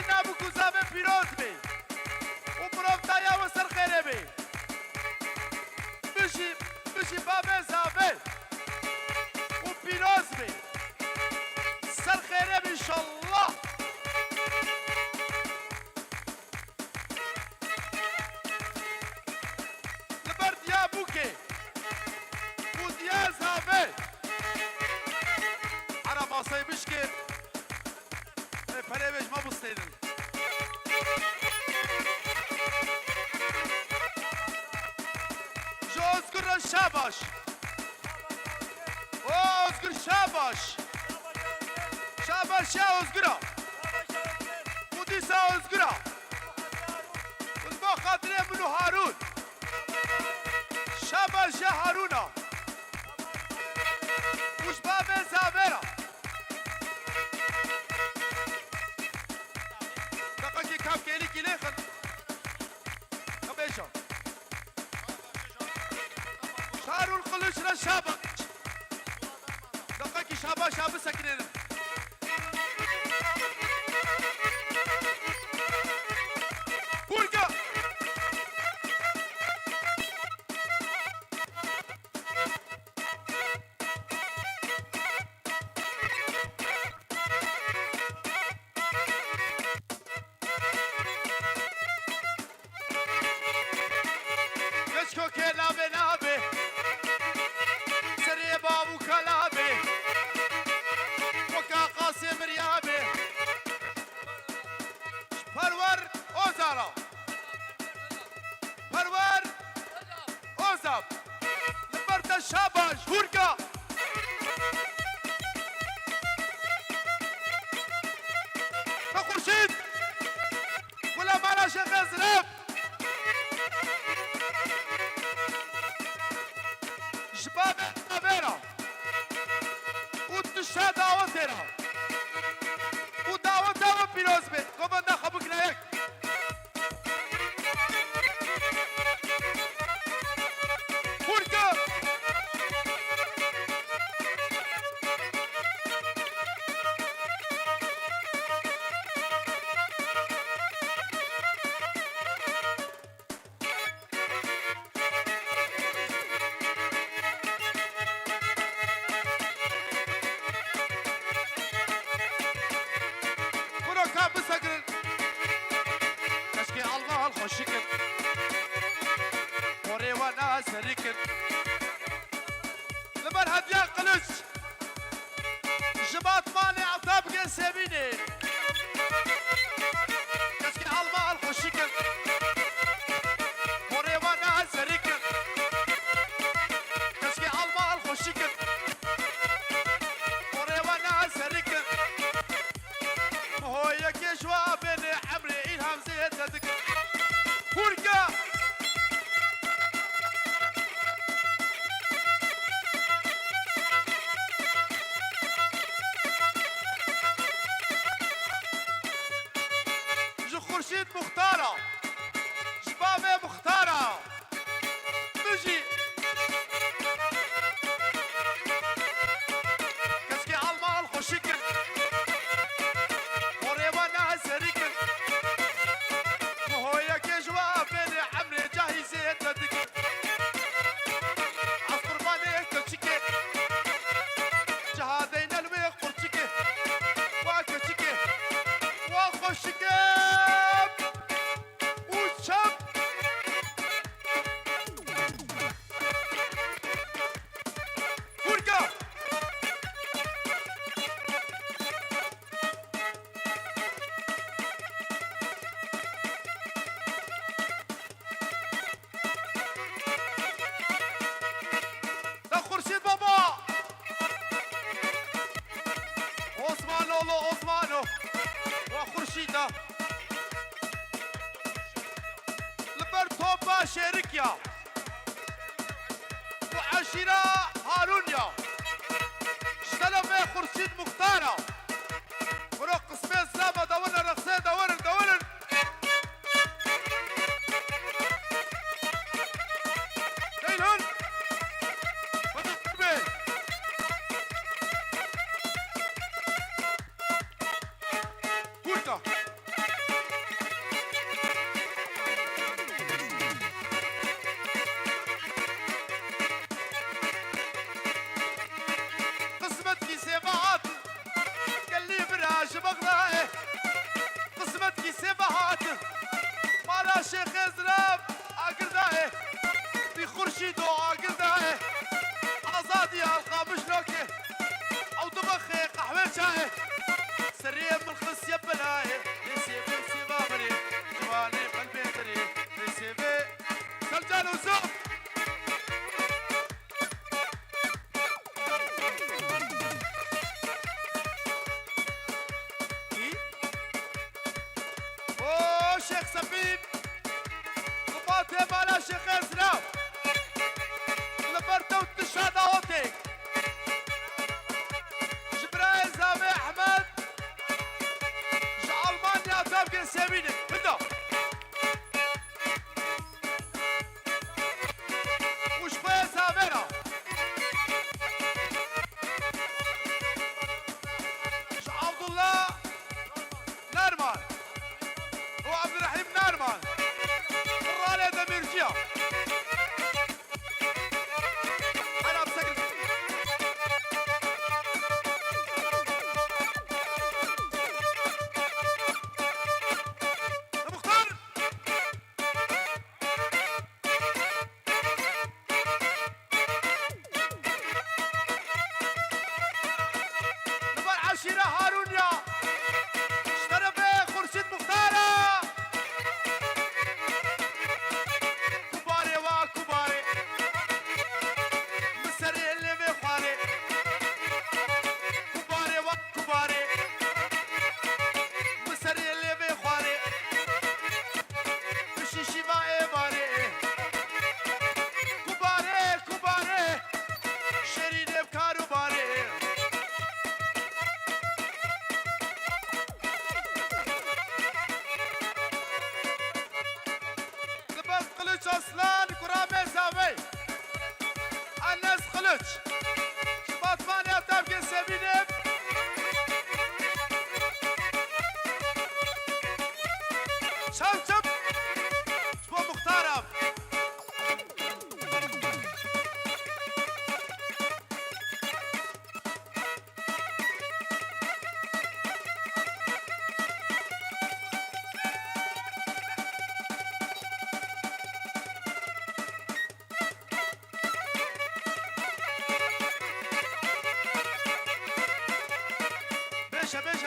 نابو زابه پیروز بی و پروفتایا و سر خیره بی بشی بابه زابه و پیروز بی سر خیره بی انشالله لبر دیا بوکه و دیا زابه عرب آسای بشکر پره بیش ما بستیدن جو ازگر شاباش او ازگر شاباش شاباش یا ازگرا ودیسا ازگرا ازبا خاطره منو هارون شاباش یا هارونا وش بابه زابرا دقاكي كاب كيلي كيلي خل خبيشو شارو القلوش رشابة دقاكي شابا شابا سكنين بورقا كشكو كلابي نابي سري بابو كلابي وكا قاسم ريابي پرور اوزارا پرور اوزاب لبرد شاباش هورقا خورشید ولا مالا شيخ زراب شباب أبيرا وتشا دعوتنا ودعوتها وبيروز بي قبلنا خبوك نايك هورقا كان بسكر كشكي الله الخشكر وري وانا سركر لمن هديا قلش جبات مالي عطاب قسميني كشكي الله الخشكر وري وانا سركر كشكي الله الخشكر وري وانا سركر هو يكي شوابني عمري إلهام زيت ذكر هورقا جو خورشيد مختارة شبابي مختارة نجي كسكي عالما الخشكر سريكن وهو يكي جوابني عمري جاهزة تدك عالقرباني كتشكي جهادين الميق قرتشكي واكتشكي واخشكي وشب هورقا خورشید بابا عثمانو و خورشیدا لبر توبا شركيا وعشيرة هارونيا اشتلم خورشید مختارة ورو قسمي السلامة دورنا رقصين دورن دينهن هورقا بالا شيخ زراب اقرداه في خورشيد اقرداه ازادي القى مشلوكه او دمخي قهوه شاي سريه من خص يبلاي يسيبي سيبابري جواني قلبي دري يسيبي سلجان وزوق اوه شيخ سبيب قباطي بالا شيخ زراب لبرتو التشهد اوتي جبرائيل زامي احمد المانيا تبقى سيبيني هدا وش خويا زامينا عبد الله نارمان وعبد الرحيم نارمان الرالي دميرجيا انا بسكت مختار نبر عشيرة هارونيا اشترى بيه خورشيد مختارة كباري وكباري مسري اللي بيخواري كباري وكباري مسري اللي بيخواري مشي شيبا ايباري كباري كباري شيرين بكارو باري لبس قلج اصلان كرامي سامي الناس قلج شباط مانيا تبقى سبينيب شمشم شبو مختارب بيشا بيشا